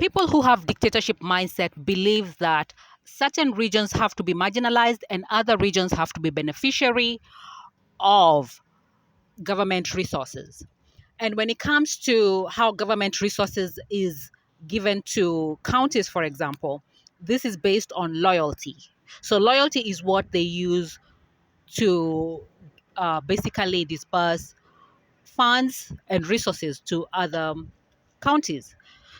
People who have dictatorship mindset believe that certain regions have to be marginalized and other regions have to be beneficiary of government resources. And when it comes to how government resources is given to counties, for example, this is based on loyalty. So loyalty is what they use to basically disperse funds and resources to other counties.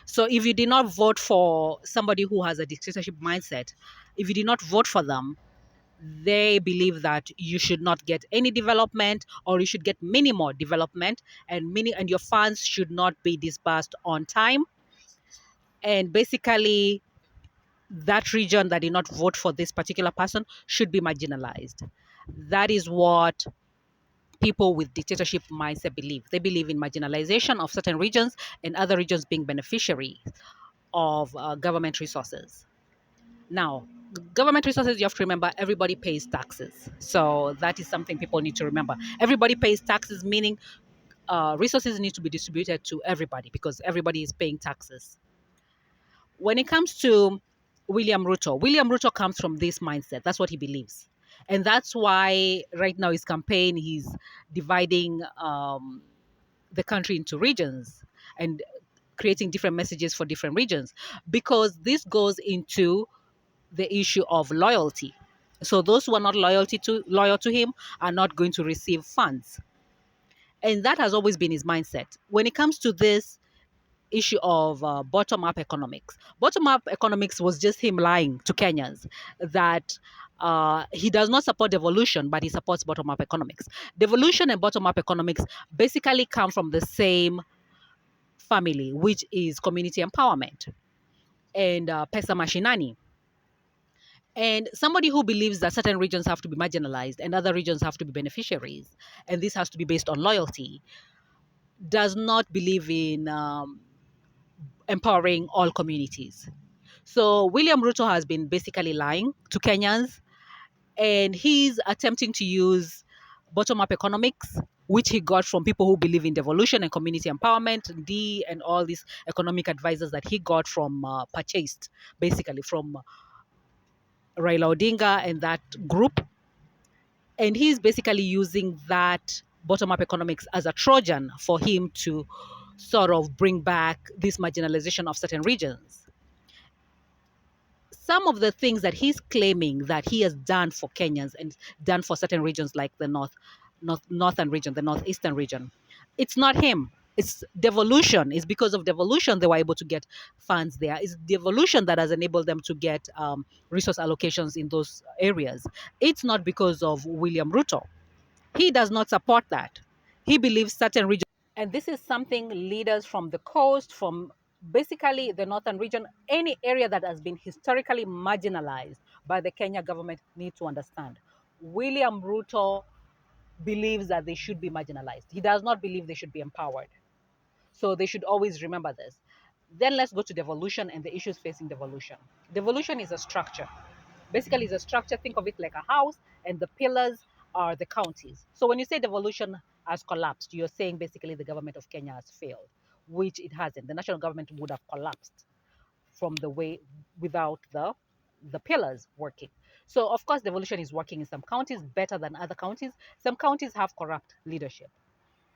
So if you did not vote for somebody who has a dictatorship mindset, if you did not vote for them, they believe that you should not get any development or you should get minimal development and your funds should not be disbursed on time. And basically that region that did not vote for this particular person should be marginalized. That is what people with dictatorship mindset believe. They believe in marginalization of certain regions and other regions being beneficiaries of government resources. Now, government resources, you have to remember everybody pays taxes. So that is something people need to remember. Everybody pays taxes, meaning resources need to be distributed to everybody because everybody is paying taxes. When it comes to William Ruto comes from this mindset. That's what he believes. And that's why right now his campaign, he's dividing the country into regions and creating different messages for different regions because this goes into the issue of loyalty. So those who are not loyal to him are not going to receive funds. And that has always been his mindset. When it comes to this issue of bottom-up economics, bottom-up economics was just him lying to Kenyans that he does not support devolution, but he supports bottom-up economics. Devolution and bottom-up economics basically come from the same family, which is community empowerment and pesa mashinani. And somebody who believes that certain regions have to be marginalized and other regions have to be beneficiaries, and this has to be based on loyalty, does not believe in empowering all communities. So William Ruto has been basically lying to Kenyans, and he's attempting to use bottom-up economics, which he got from people who believe in devolution and community empowerment, and all these economic advisors that he got from purchased, basically from Raila Odinga and that group. And he's basically using that bottom-up economics as a Trojan for him to sort of bring back this marginalization of certain regions. Some of the things that he's claiming that he has done for Kenyans and done for certain regions like the northern region, the northeastern region, it's not him. It's devolution. It's because of devolution they were able to get funds there. It's devolution that has enabled them to get resource allocations in those areas. It's not because of William Ruto. He does not support that. He believes certain regions, and this is something leaders from the coast, from basically the northern region, any area that has been historically marginalized by the Kenya government need to understand. William Ruto believes that they should be marginalized. He does not believe they should be empowered. So they should always remember this. Then let's go to devolution and the issues facing devolution. Devolution is a structure. Basically, it's a structure. Think of it like a house, and the pillars are the counties. So when you say devolution has collapsed, you're saying basically the government of Kenya has failed, which it hasn't. The national government would have collapsed from the way without the pillars working. So of course, devolution is working in some counties better than other counties. Some counties have corrupt leadership,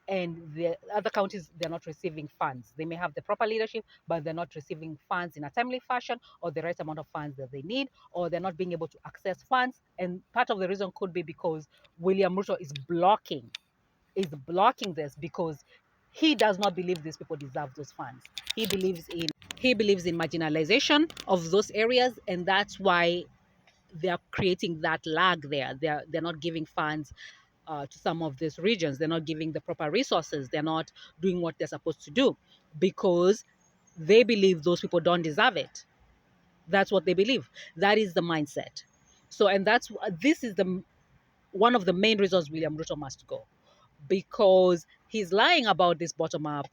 and the other counties, they're not receiving funds. They may have the proper leadership, but they're not receiving funds in a timely fashion or the right amount of funds that they need, or they're not being able to access funds. And part of the reason could be because William Ruto is blocking this because he does not believe these people deserve those funds. He believes in marginalization of those areas, and that's why they are creating that lag there. They're not giving funds to some of these regions. They're not giving the proper resources. They're not doing what they're supposed to do because they believe those people don't deserve it. That's what they believe. That is the mindset. So, and this is the one of the main reasons William Ruto must go, because he's lying about this bottom-up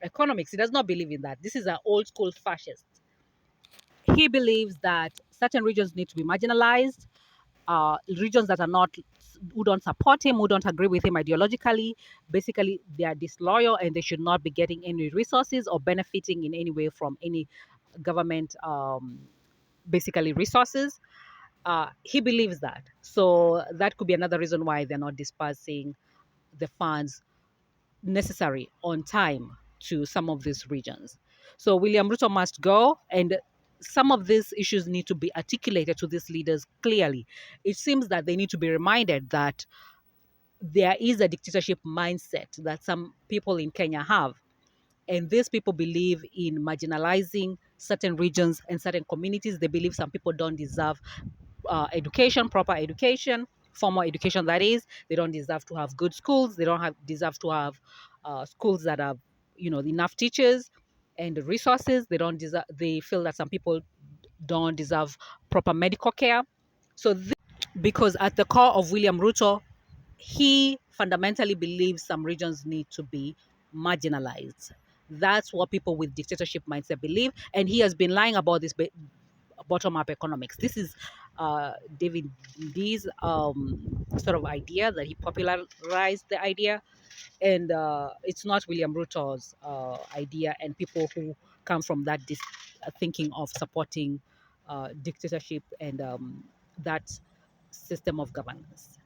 economics. He does not believe in that. This is an old school fascist. He believes that certain regions need to be marginalized. Regions that are not, who don't support him, who don't agree with him ideologically, basically they are disloyal and they should not be getting any resources or benefiting in any way from any government basically resources. He believes that. So that could be another reason why they're not dispersing the funds necessary on time to some of these regions. So William Ruto must go, and some of these issues need to be articulated to these leaders clearly. It seems that they need to be reminded that there is a dictatorship mindset that some people in Kenya have. And these people believe in marginalizing certain regions and certain communities. They believe some people don't deserve education, proper education, formal education, that is. They don't deserve to have good schools. They don't deserve to have schools that have, enough teachers and resources. They don't deserve. They feel that some people don't deserve proper medical care. So, because at the core of William Ruto, he fundamentally believes some regions need to be marginalized. That's what people with dictatorship mindset believe, and he has been lying about this bottom-up economics. This is David D's sort of idea that he popularized the idea, and it's not William Ruto's idea. And people who come from that thinking of supporting dictatorship and that system of governance.